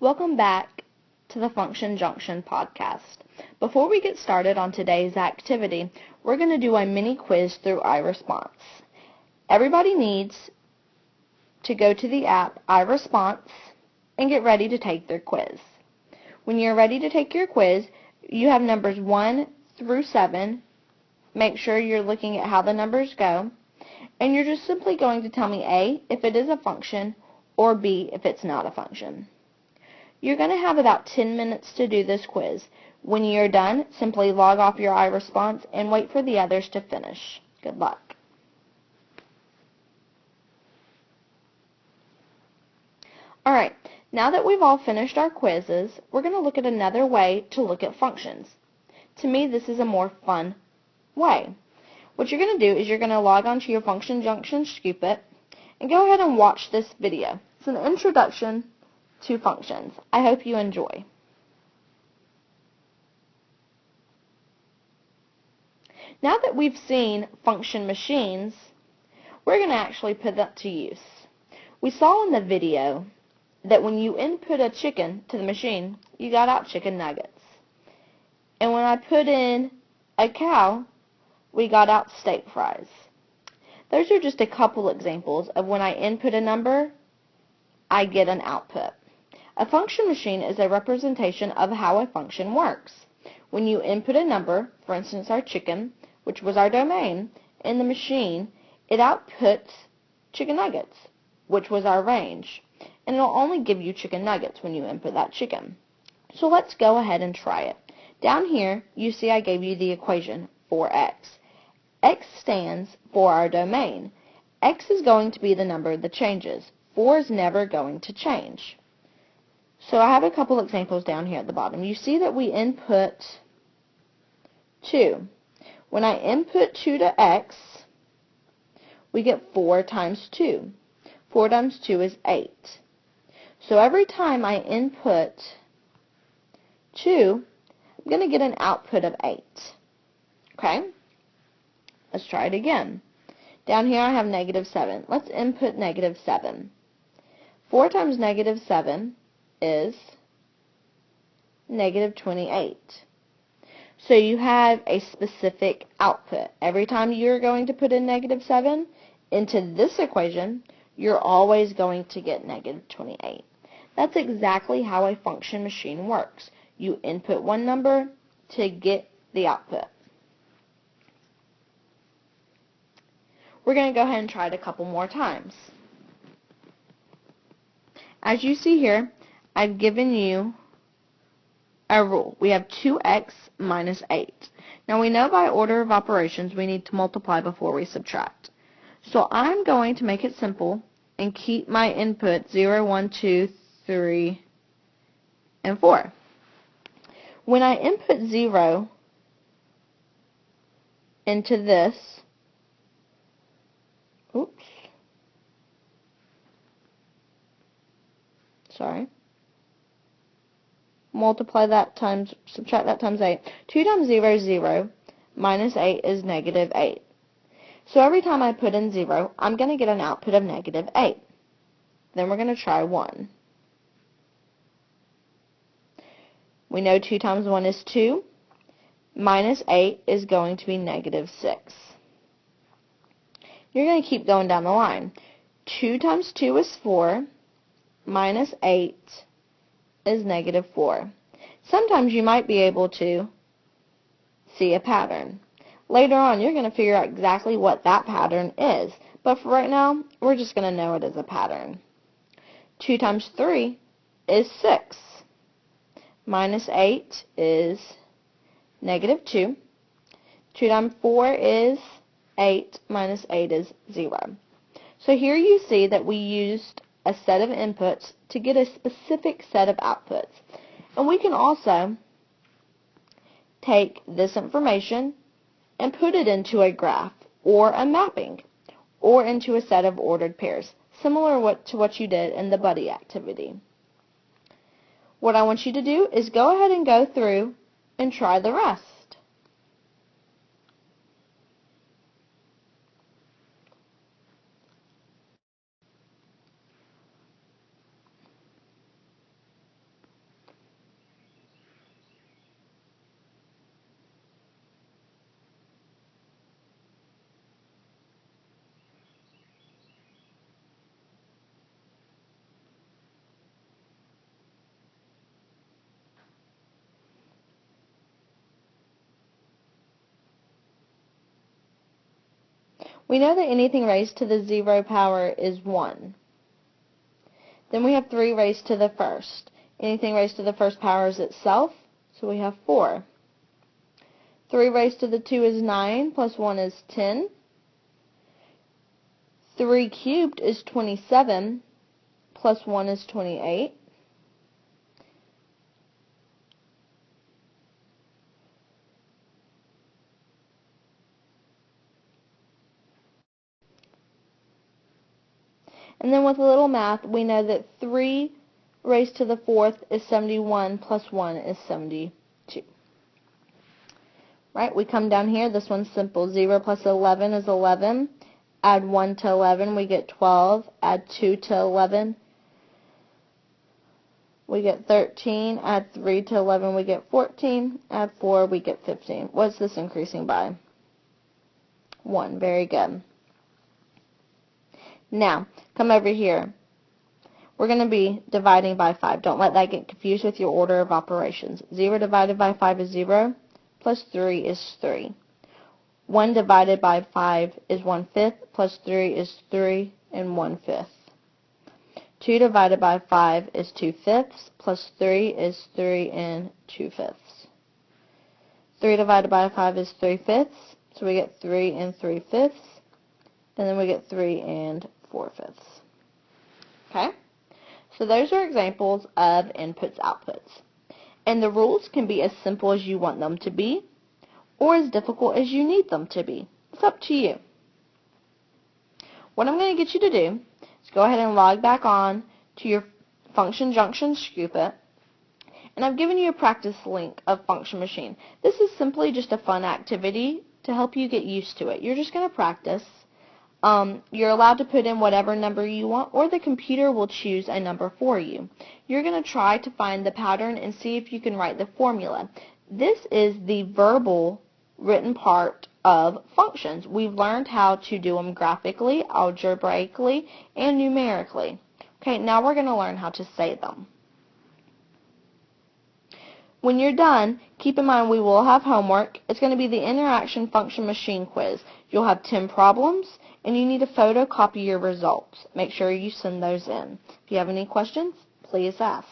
Welcome back to the Function Junction podcast. Before we get started on today's activity, we're going to do a mini quiz through iResponse. Everybody needs to go to the app iResponse and get ready to take their quiz. When you're ready to take your quiz, you have numbers 1 through 7. Make sure you're looking at how the numbers go, and you're just simply going to tell me A, if it is a function, or B, if it's not a function. You're going to have about 10 minutes to do this quiz. When you're done, simply log off your iResponse and wait for the others to finish. Good luck. Alright, now that we've all finished our quizzes, we're going to look at another way to look at functions. To me, this is a more fun way. What you're going to do is you're going to log onto your Function Junction Scoop It and go ahead and watch this video. It's an introduction to functions. I hope you enjoy. Now that we've seen function machines, we're going to actually put that to use. We saw in the video that when you input a chicken to the machine, you got out chicken nuggets. And when I put in a cow, we got out steak fries. Those are just a couple examples of when I input a number, I get an output. A function machine is a representation of how a function works. When you input a number, for instance our chicken, which was our domain, in the machine, it outputs chicken nuggets, which was our range. And it'll only give you chicken nuggets when you input that chicken. So let's go ahead and try it. Down here, you see I gave you the equation for x. X stands for our domain. X is going to be the number that changes. 4 is never going to change. So I have a couple examples down here at the bottom. You see that we input 2. When I input 2 to x, we get 4 times 2. 4 times 2 is 8. So every time I input 2, I'm going to get an output of 8. Okay? Let's try it again. Down here I have negative 7. Let's input negative 7. 4 times negative 7 is negative 28. So you have a specific output. Every time you're going to put in negative 7 into this equation, you're always going to get negative 28. That's exactly how a function machine works. You input one number to get the output. We're going to go ahead and try it a couple more times. As you see here, I've given you a rule. We have 2x minus 8. Now we know by order of operations we need to multiply before we subtract. So I'm going to make it simple and keep my input 0, 1, 2, 3, and 4. When I input 0 into this, multiply that times, subtract that times 8. 2 times 0 is 0, minus 8 is negative 8. So every time I put in 0, I'm going to get an output of negative 8. Then we're going to try 1. We know 2 times 1 is 2, minus 8 is going to be negative 6. You're going to keep going down the line. 2 times 2 is 4, minus 8 is negative 4. Sometimes you might be able to see a pattern. Later on, you're going to figure out exactly what that pattern is. But for right now, we're just going to know it as a pattern. 2 times 3 is 6. Minus 8 is negative 2. 2 times 4 is 8. Minus 8 is 0. So here you see that we used a set of inputs to get a specific set of outputs. And we can also take this information and put it into a graph or a mapping or into a set of ordered pairs, similar to what you did in the buddy activity. What I want you to do is go ahead and go through and try the rest. We know that anything raised to the 0 power is 1. Then we have 3 raised to the first. Anything raised to the first power is itself, so we have 4. 3 raised to the 2 is 9, plus 1 is 10. 3 cubed is 27, plus 1 is 28. And then with a little math, we know that 3 raised to the 4th is 71, plus 1 is 72. Right, we come down here, this one's simple. 0 plus 11 is 11. Add 1 to 11, we get 12. Add 2 to 11, we get 13. Add 3 to 11, we get 14. Add 4, we get 15. What's this increasing by? 1. Very good. Now, come over here. We're going to be dividing by 5. Don't let that get confused with your order of operations. 0 divided by 5 is 0, plus 3 is 3. 1 divided by 5 is 1/5, plus 3 is 3 and 1/5. 2 divided by 5 is 2/5, plus 3 is 3 and 2/5. 3 divided by 5 is 3/5, so we get 3 and 3/5, and then we get 3 and 4/5. Okay? So those are examples of inputs, outputs. And the rules can be as simple as you want them to be, or as difficult as you need them to be. It's up to you. What I'm going to get you to do is go ahead and log back on to your function junction scoop-it, and I've given you a practice link of function machine. This is simply just a fun activity to help you get used to it. You're just going to practice. You're allowed to put in whatever number you want, or the computer will choose a number for you. You're going to try to find the pattern and see if you can write the formula. This is the verbal written part of functions. We've learned how to do them graphically, algebraically, and numerically. Okay, now we're going to learn how to say them. When you're done, keep in mind we will have homework. It's going to be the interaction function machine quiz. You'll have 10 problems, and you need to photocopy your results. Make sure you send those in. If you have any questions, please ask.